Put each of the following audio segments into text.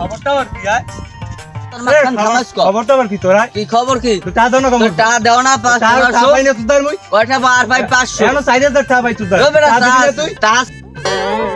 খবরটা আর কি আয় তোর মাথান থামাস কর খবরটা আর কি তোরা কি খবর কি তো তা দাও না খবর টা দেও না তা 500 পাই না তুই মই কয়টা বার ভাই 500 কেন 4000 টাকা পাই তুই ও বেটা তা দিবি না তুই তা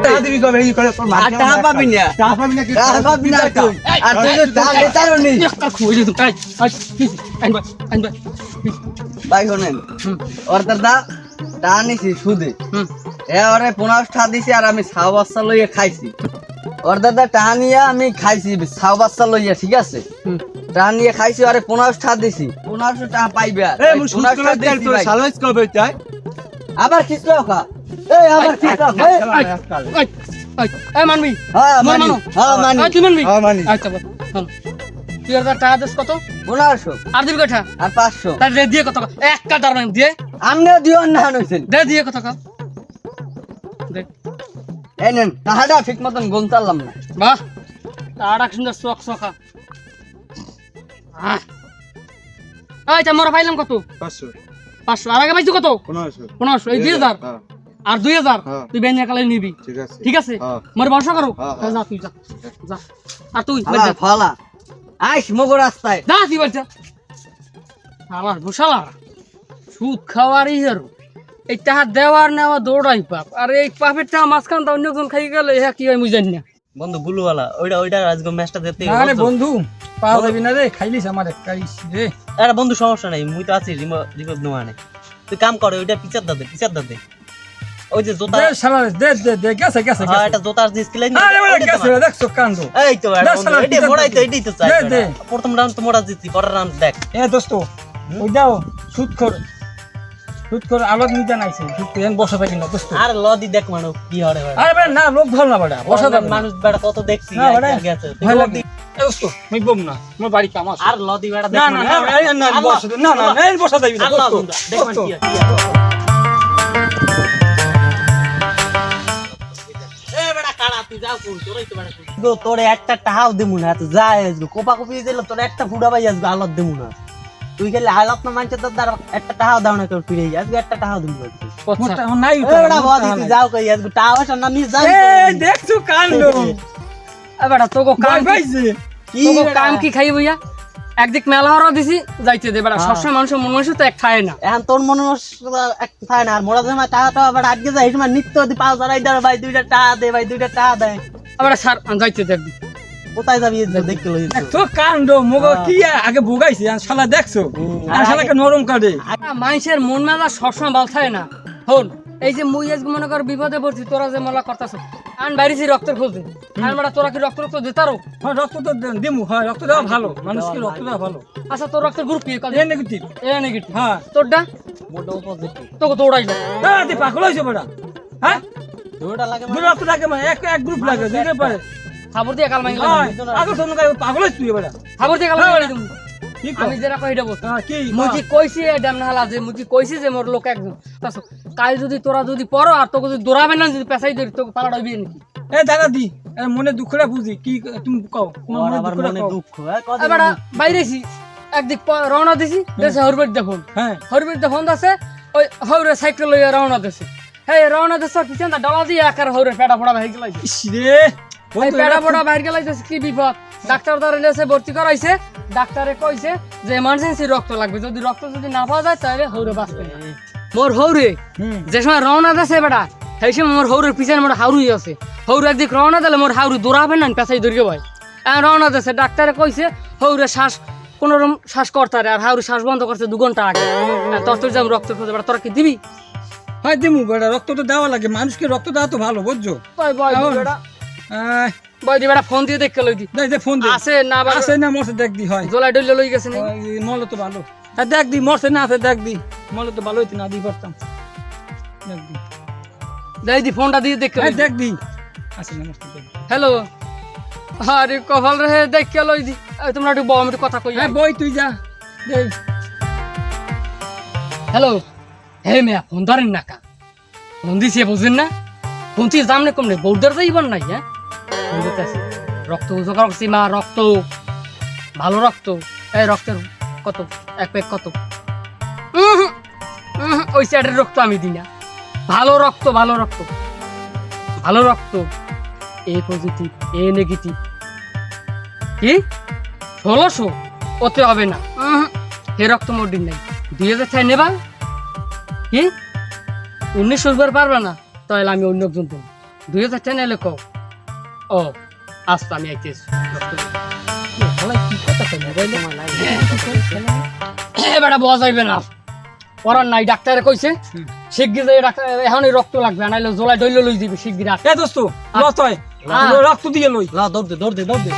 তা দিবি কবে এই করে তোর মার টাকা পাবি না টাকা পাবি না কি টাকা পাবি না তুই আর তুই তো তা লেতারও নি ভাই শুনেন ওর দাদা টা নিছি সুদে এ ওরে 15 টাকা দিছি আর আমি ছাও বাচ্চা লইয়া খাইছি ওর দাদা টা নিয়ে আমি খাইছি ছাও বাচ্চা লইয়া ঠিক আছে টা নিয়ে খাইছি আরে 15 টাকা দিছি 1500 টাকা পাইবে আর এ মুই সুদ করে দেল তোর সালওয়াইজ কবে চাই আবার কিস্ত কা এই আবার কিস্ত এই মানবি হ্যাঁ মানি হ্যাঁ মানি তুই মানবি হ্যাঁ মানি আচ্ছা বল তুই আর টাকা দিস কত 1500 আর দিবি কটা আর 500 তার দিয়ে কত এক কাটার মানে দিয়ে আমনে দিও না হইছেন দিয়ে কত কা দে এই নেন টাকাটা ঠিক মতন গুনতালাম না বাহ টাকা সুন্দর চক চকা আচ্ছা মোরা পাইলাম কত 500 500 আর আগে পাইছো কত 1500 1500 এই 2000 হ্যাঁ আর 2000 হ্যাঁ। তুই বেঞ্জা কালে নিবি ঠিক আছে ঠিক আছে হ্যাঁ। মোর ভরসা করো হ্যাঁ, যা তুই যা যা আর তুই ফালা ফালা আইস মগো রাস্তায় যা তুই বলছা আমার ঘোষালা সুদ খাওয়ারই হেরো এই টাকা দেওয়ার নেওয়া দৌড়াই পাপ আর এই পাপের টাকা মাঝখানটা অন্যজন খাই গেলে হ্যাঁ কি হয় মুই জানি না বন্ধু বুলুওয়ালা ওইটা আজকে ম্যাচটা দেখতে আরে বন্ধু পাওয়া যাবি না রে খাইলিস আমার কাইস রে আরে বন্ধু সমস্যা নাই মুই তো আছি রিমোট নোয়া নেই তুই কাম করে ওইটা পিচার দাদে ওই যে জোতা দে শালা দে গেছে গেছে হ্যাঁ এটা জোতার জিনিস কিলাই আরে বলে গেছে রে দেখছো কাণ্ড এই তো দে শালা, এটাই মোড়াই তো এটাই তো চাই দে, দে। প্রথম রাউন্ড তো মোড়া জিতছি পরের রাউন্ড দেখ এ দোস্ত ওই দাও সুদ কর আলোক নিতে নাইছে সুদ করে বসা থাকি না দোস্ত আর লদি দেখ মানু কি হরে ভাই আরে বেটা না লোক ভালো না বেটা বসা থাকি মানুষ বেড়া কত দেখছি না বেটা গেছে ভয় লাগে এ দোস্ত মই বম না মোর বাড়ি কাম আছে আর লদি বেড়া দেখ না না না না বসা না না না বসা যাবি না আল্লাহ দোস্ত দেখ দোস্ত। কি এ বেড়া কাড়া তুই যাও কোন তোরই তো বেড়া গো তোরে একটা টাহাও দেমু না তুই যা আজগো কোপা কপি দিল তোর একটা ফুড়া ভাই আজগো আলত দেমু না তুই খেলে আলত না মানছে তোর দ্বারা একটা টাহাও দাও না তোর ফিরে আজগো একটা টাহাও দেমু না মোরটা নাই এ বেড়া বাদি তুই যাও কই আজগো টাহাও না নি যাও এ দেখছো কাণ্ড এবারে তোকে কাম ভাই ভাইছে তোকে কাম কি খাই বইয়া একদিক মেলা হরা দিছি যাইতে দে বেটা সবসময় মানুষের মন মানুষ তো এক খায় না এখন তোর মনে একটা থাকে না আর মোরা জমা টাহাটা আবার আটকে যায় এই সময় নিত্য দি 5,000 ভাই দুইটা টাহা দে ভাই দুইটা টাহা দেয় এবারে স্যার যাইতে দে একদিক কোথায় যাবি দেখতে লই দেখছো কাণ্ড মগ কি আগে ভোগাইছে আর শালা দেখছো আর শালাকে নরম কাটে মানুষের মন মেলা সবসময় ভালো থাকে না হন এই যে মুই আজকে মনে কর বিপদে পড়ছি তোরা যে মেলা করতেছ আন বাইরেছি রক্তের খুঁজতে আর বেটা তোরা কি রক্ত দিতারো হ্যাঁ রক্ত তো দিমু হ্যাঁ রক্ত দেওয়া ভালো মানুষকে রক্ত দেওয়া ভালো আচ্ছা তোর রক্তের গ্রুপ কি এ নেগেটিভ এ নেগেটিভ হ্যাঁ তোরটা তোকে দৌড়াই না তুই পাগল হয়েছে বেটা হ্যাঁ দুইটা লাগে দুই রক্ত লাগে মানে এক গ্রুপ লাগে দুইটা পারে খাবার দিয়ে কাল মাইল হ্যাঁ আগে শোনো পাগল হয়েছে তুই বেটা খাবার দিয়ে কাল মাইল তুমি কি আমি যেটা কই এটা বল হ্যাঁ কি মুই কি কইছি এ ড্যাম না হালা যে মুই কি কইছি যে মোর লোক একজন তাছো কাল যদি তোরা যদি পড়ো আর তোকে যদি দৌড়াবে না যদি পেছাই ধরি তোকে পালা হইবে নাকি এ দাদা দি মনে দুঃখটা বুঝি কি তুমি কও তোমার মনে আবার দুঃখটা মনে কও দুঃখ কত এবারে বাইরেছি একদিক রওনা দিছি দেশে হরবেট দেখুন হ্যাঁ হরবেট দেখুন আছে ওই হৌরে সাইকেল লইয়া রওনা দিছে হে রওনা দিছে পিছনটা ডালা দিয়ে আকার হৌরে পেটা ফোড়া ভাই গেলাইছে ইস রে ওই পেটা ফোড়া ভাই গেলাইছে কি বিপদ ডাক্তার দ্বারা লেসে ভর্তি করাইছে ডাক্তারে কইছে যে এমার্জেন্সি রক্ত লাগবে যদি রক্ত যদি না পাওয়া যায় তাহলে হৌরে বাঁচবে না মোর হৌরে যে সময় রওনা দিছে বেটা সেই সময় মোর হৌরের পিছনে মোর হাউরুই আছে হৌরে একদিক রওনা দিলে মোর হাউরু দৌড়াবে না পেছাই ধরিয়ে ভাই রওনা দিছে ডাক্তারে কইছে হৌরে শ্বাস কোনোরকম শ্বাস করতারে আর হাউরি শ্বাস বন্ধ করছে 2 ঘন্টা আগে তোর যাম রক্ত খুঁজে বেটা তোরা কি দিবি হয় দিমু বেটা রক্ত তো দেওয়া লাগে মানুষকে রক্ত দেওয়া তো ভালো বুঝছো বয় বেটা বয় দি বেটা ফোন দিয়ে দেখে লই দি দে ফোন দে আছে না বা আছে না মরছে দেখ দি হয় জলাই ডলে লই গেছে নি মল তো ভালো হ্যাঁ দেখ দি মরছে না আছে দেখ দি মল তো ভালো হইতো না দি পারতাম দেখ দি দেই দি ফোনটা দিয়ে দেখে হ্যাঁ দেখ দি আছে না মরছে হ্যালো আরে কপাল রে দেখে লই দি তোমরা একটু বউ আমি একটু কথা কই হ্যাঁ বই তুই যা দে হ্যালো হে মিয়া ফোন ধরেন না কা ফোন দিছে বুঝেন না ফোন দিয়ে দাম নে কম রে বউদার যাইবার নাই হ্যাঁ ফোন দিতেছে রক্ত জোগাড় করছি মা রক্ত ভালো রক্ত এই রক্তের কত এক প্যাক কত ওই সাইডের রক্ত আমি দিই না ভালো রক্ত ভালো রক্ত ভালো রক্ত এ পজিটিভ এ নেগেটিভ কি 1600 ওতে হবে না হে রক্ত মোর দিন নাই 2000 চাই নেবা কি 1900 বার পারবে না তাহলে আমি অন্য একজন দেব 2000 চাই নিলে কও ও আচ্ছা আমি আইতেছি এবারে বোঝা যাইবে না পরার নাই ডাক্তারে কইছে শিগগির যাই ডাক্তার এখনই রক্ত লাগবে নাইলে জোলাই ডইলে লই দিবি শিগগির এ দোস্ত ল তয় রক্ত দিয়ে লই লা দৌড় দে দৌড় দে দৌড় দে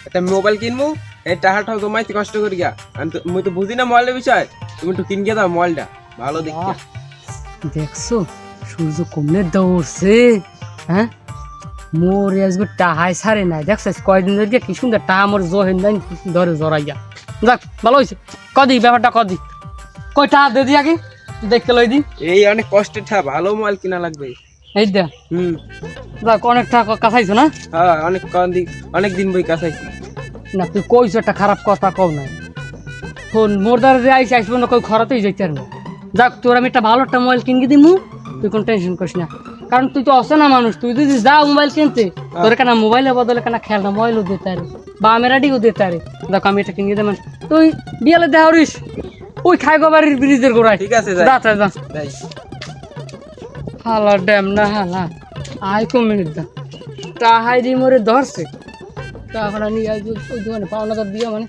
একটা মোবাইল কিনবো এই টাকাটাও জমাইতে কষ্ট করি গা আমি তো বুঝি না মোবাইলের বিষয় তুমি একটু কিন গিয়ে দাও মোবাইলটা ভালো দেখতে দেখছো সূর্য কমনে দৌড়ছে হ্যাঁ মোর আজকে টাহাই ছাড়ে নাই দেখছিস কয়দিন ধরে কি সুন্দর টাহা মোর জহেন নাই ধরে জড়াইয়া যাক ভালো হয়েছে কদি ব্যাপারটা কদি কই টাহা দে দি আগে দেখতে লই দি এই অনেক কষ্টের ঠা ভালো মোবাইল কিনা লাগবে এই দে যাক অনেক টাকা কাছাইছো না হ্যাঁ অনেক দিন বই কাছাইছি না তুই কইছো একটা খারাপ কথা কও নাই ফোন মোর দ্বারা যে আইসি আসবো না কই খরাতেই যাইতে আর না যাক তোর আমি একটা ভালো একটা মোবাইল কিনে দিমু তুই কোনো টেনশন করিস না কারণ তুই তো অসনা মানুষ তুই যদি যাও মোবাইল কিনতে তোর কেনা মোবাইলের বদলে কেনা খেলনা মোবাইলও দিতে আরে বা আমেরাডিও দিতে আরে দেখ আমি এটা কিনে দেবেন তুই বিয়ালে দেহরিস ওই খাইগোবাড়ির ব্রিজের গোড়ায় ঠিক আছে যাই। যা যা হালা ড্যাম না হালা আই কো মিনিট দা তাহাই দি মোরে ধরছে তাহলে নিয়ে আই ওই দোকানে পাওনা তো দিয়া মানে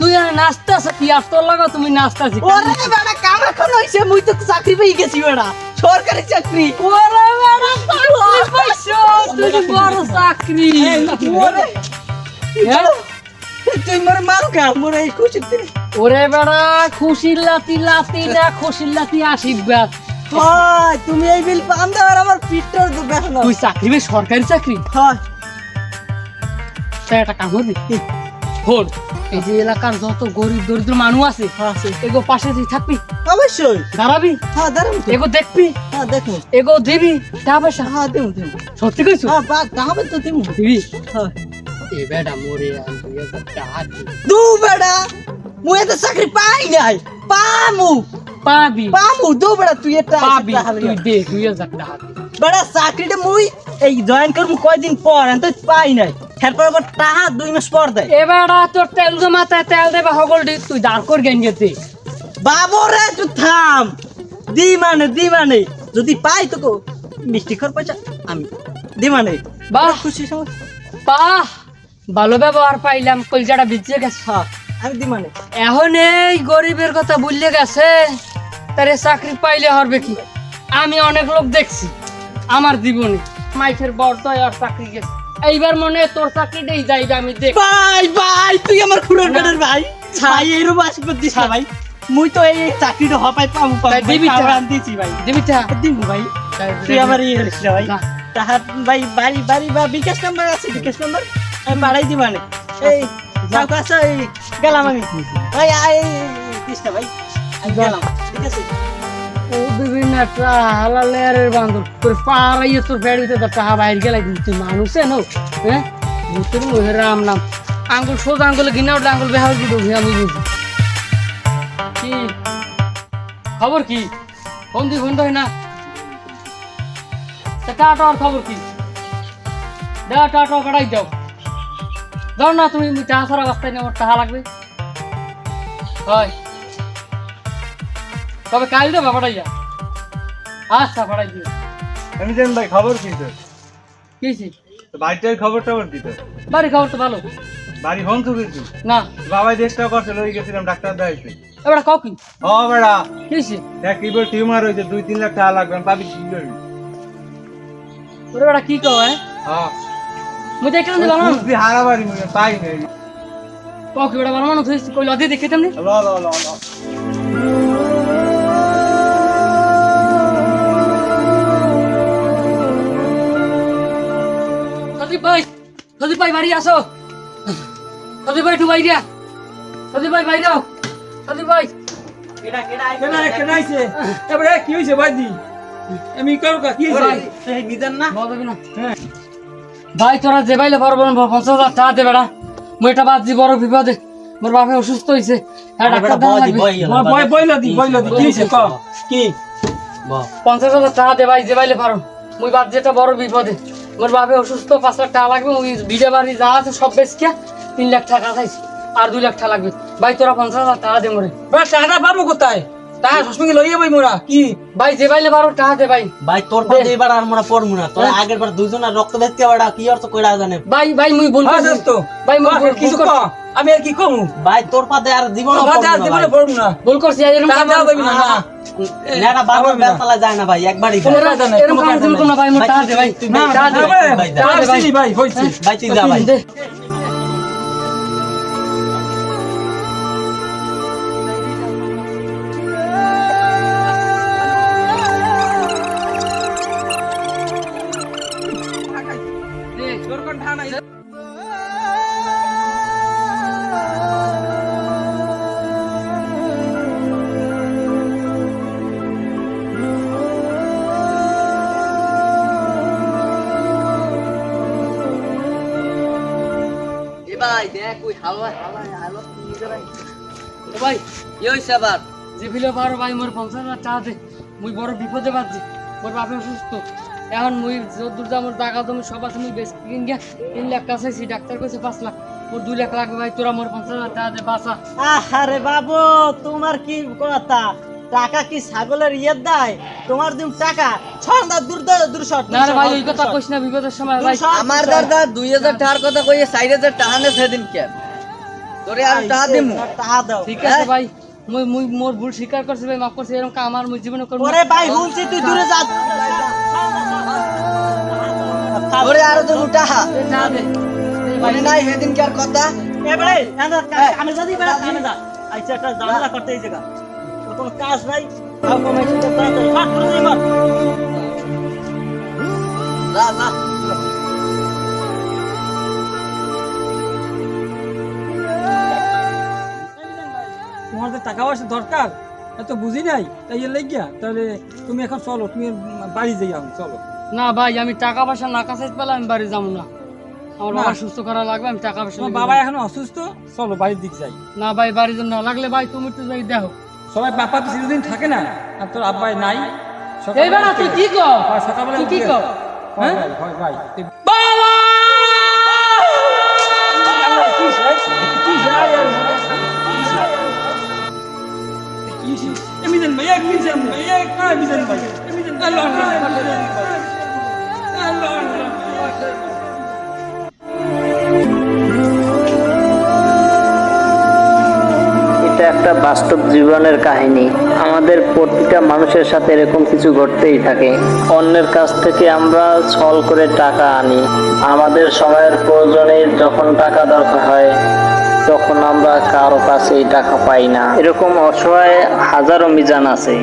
তুই আর নাস্তা আছে কি আর তোর লাগা তুমি নাস্তা আছে ওরে বেটা কাম এখন হইছে মুই তো চাকরি পেয়ে গেছি বেটা সরকারি চাকরি ওরে বাবা চাকরি পাইছো তুই বড় চাকরি ওরে হ্যাঁ? তুই মোর মারু কা মোর এই খুশি দিন ওরে বেড়া খুশির লাতি লাতি না খুশির লাতি আশীর্বাদ হয় তুমি এই বিল পাম দাও আর আমার পিঠটার তো বেহনা তুই চাকরি বে সরকারি চাকরি হয় তাই একটা কাম করবি ফোন এই যে এলাকার যত গরিব দরিদ্র মানুষ আছে আছে এগো পাশে তুই থাকবি অবশ্যই দাঁড়াবি হ্যাঁ দাঁড়াম তো এগো দেখবি হ্যাঁ দেখো এগো দিবি টাকা পয়সা হ্যাঁ দেবো দেবো সত্যি কইছো হ্যাঁ বা তাহবে তো দেবো দিবি হ্যাঁ এ বেটা মোরে আমি 2000 টাকা দিবি। দু বেটা মুই তো চাকরি পাই নাই পামু পাবি পামু দু বেটা তুই এটা পাবি তুই দে 2000 টাকা দে। বেটা চাকরিটা মুই এই জয়েন করবো কয়দিন পর আমি তো পাই নাই এরপর আবার টাকা 2 মাস পর দেয় এবারে তোর তেল জমাতে তেল দেবে হগল দি তুই দাঁড় কর গেন গেতে বাবরে তুই থাম দি মানে যদি পাই তো কো মিষ্টি খর পয়সা আমি দি মানে বাহ খুশি সময় বাহ ভালো ব্যবহার পাইলাম কলজাটা ভিজে গেছে হ্যাঁ আমি দি মানে এখন এই গরিবের কথা ভুললে গেছে তারে চাকরি পাইলে হবে কি আমি অনেক লোক দেখছি আমার জীবনে মাইফের বর্দয় আর চাকরি গেছে এইবার মনে হয় তোর চাকরিটাই যাইবে আমি দেখ ভাই তুই আমার খুড়ার বেটার ভাই ভাই এরকম আশীর্বাদ দিস না ভাই মুই তো এই চাকরিটা হপাই পামু তাই দিবি তো? দিছি ভাই দিবি তা দিমু ভাই তুই আমার ইয়ে করিস না ভাই তাহার ভাই বাড়ি বা বিকাশ নাম্বার আছে বিকাশ নাম্বার আমি বাড়াই দি মানে এই যাও কাছে এই গেলাম আমি ভাই আই দিস না ভাই আমি গেলাম ঠিক আছে ও বিভিন্ন একটা হালালের বান্দর তোর পাড়াইয়ে তোর বেড়িতে তো টাকা বাইর গেলাই তুই মানুষে নো হ্যাঁ বুঝতে রাম নাম আঙ্গুল সোজা আঙ্গুলে ঘিনা উঠলে আঙ্গুল বেহাল দিত আমি বুঝি কি খবর কি ফোন দি ফোন তো হয় না টাটার খবর কি টাটা পাঠাই যাও যাও না তুমি টাকা ছাড়া অবস্থায় নেই আমার টাকা লাগবে হয় তবে কাল দেবা পাঠাই যা আচ্ছা পাঠাই দিও আমি জান ভাই খবর কি তোর কিছি বাড়িটার খবর টবর কি তোর বাড়ি খবর তো ভালো বাড়ি ফোন তো কিছু না বাবাই চেষ্টা করছে লই গেছিলাম ডাক্তার দেখাইতে এবার কাউ কি ও বেড়া কিছি দেখ কি বল টিউমার হয়েছে 2-3 লাখ টাকা লাগবে আমি পাবি কি করবি ওরে বেটা কি কও হ্যাঁ মুই দেখলাম যে ভালো মানুষ তুই হারাবাড়ি মুই পাই নাই কাউ কি বেটা ভালো মানুষ হইছে কইলো আদি দেখে তেমনি ল ল ল ল সদীপ ভাই বাড়ি আসো সদীপ ভাই একটু বাইরে সদীপ ভাই বাইরে সদীপ ভাই কেডা কেডা কেনা কেনা আইছে এবারে কি হইছে ভাইজি আমি করব কি হইছে এই মিজান না বলবি না ভাই তোরা যে বাইলে পারবো 50,000 টাকা দে বেড়া মুই এটা বাদ দি বড় বিপদে মোর বাপে অসুস্থ হইছে হ্যাঁ ডাক্তার দেওয়া লাগবে বইলা দি কি হইছে ক কি 50,000 টাকা দে ভাই যে বাইলে পারো মুই বাদ যেটা বড় বিপদে মোর বাপে অসুস্থ 5 লাখ টাকা লাগবে ওই বিড়ে বাড়ি যা আছে সব বেচকে 3 লাখ টাকা চাইছি আর 2 লাখ টাকা লাগবে ভাই তোরা 50,000 টাকা দে মোরে বা টাকা পাবো কোথায় টাকা সঙ্গে লইয়া ভাই মোরা কি ভাই যে বাইলে পারো টাকা দে ভাই ভাই তোর পাতে এবার আর মোরা পড়মু না তোর আগের বার দুইজনের রক্ত বেচকে বাড়া কি অর্থ কইরা জানে ভাই ভাই মুই ভুল হ্যাঁ করছি তো ভাই মুই কিছু কর আমি আর কি কমু ভাই তোর পাতে আর জীবন জীবনে পড়বো না ভুল করছি এরকম টাকা কাম দাও দিবি না না নেড়া বারবার বেলতলা যায় না ভাই একবারই যায়। এরকম কাম তুমি করো না ভাই মোর টাকা দে ভাই না টাকা দে ভাই, টাকা দিছি ভাই হইছে ভাই তুই যা ভাই দে। এ ভাই দেখ ওই হালুয়া হালুয়া কি করে ও ভাই কি হইছে আবার যে ফিলে পারো ভাই মোর 50,000 টাকা দে মুই বড় বিপদে বাঁচছি মোর বাপে অসুস্থ এখন মুই যদ্দূর যা মোর টাকা তুমি সব আছে মুই বেশ কিন গিয়া 3 লাখ টাকা চাইছি ডাক্তার কইছে 5 লাখ মোর 2 লাখ লাগবে ভাই তোরা মোর 50,000 টাকা দে বাঁচা আরে বাবু তোমার কি কথা টাকা কি ছাগলের ইয়ে দেয় তোমার দিন টাকা ছন্দা দূর দূর শট না রে ভাই ওই কথা কইছ না বিপদের সময় ভাই আমার দাদা 2000 টাকার কথা কইয়ে 4000 টাকা নে সেদিন কেন তোরে আর টাকা দিমু টাকা দাও ঠিক আছে ভাই মুই মুই মোর ভুল স্বীকার করছি ভাই মাফ করছি এরকম কাম আমার মুই জীবনে করব ওরে ভাই বলছি তুই দূরে যা তোরে আর তো টাকা টাকা দে মানে নাই সেদিন কার কথা এবারে আমি যদি বেড়া আমি যা আইছে একটা ঝামেলা করতে এই জায়গা কোনো কাজ নাই আর কমাইছি তো তাড়াতাড়ি ফাট করে দিই মার যা যা তোমার যে টাকা পয়সা দরকার এত বুঝি নাই তাই এর লাগিয়া তাহলে তুমি এখন চলো তুমি বাড়ি যাই এখন চলো না ভাই আমি টাকা পয়সা না কাছে পেলে আমি বাড়ি যাবো না আমার না। বাবা সুস্থ করা লাগবে আমি টাকা পয়সা তোমার লাগবে বাবা না। এখন অসুস্থ চলো বাড়ির দিক যাই না ভাই বাড়ি যাবো না লাগলে ভাই তুমি একটু যাই দেখো সবাই বাপা তো সেদিন থাকে না আর তোর আব্বাই নাই এই বেটা তুই কি কর হয় সকালবেলা তুই কি উঠে- কর হয় হ্যাঁ? ভাই, হয় ভাই এমিদেন ভাই এক মিনিট ভাই এক না এমিদেন ভাই এমিদেন আল্লাহ এটা একটা বাস্তব জীবনের কাহিনী। আমাদের প্রতিটা মানুষের সাথে এরকম কিছু ঘটতেই থাকে। অন্যের কাছ থেকে আমরা ছল করে টাকা আনি, আমাদের সময়ের প্রয়োজনে যখন টাকা দরকার হয় তখন আমরা কারো কাছে এই টাকা পাই না। এরকম অসহায় হাজারো মিজান আছে।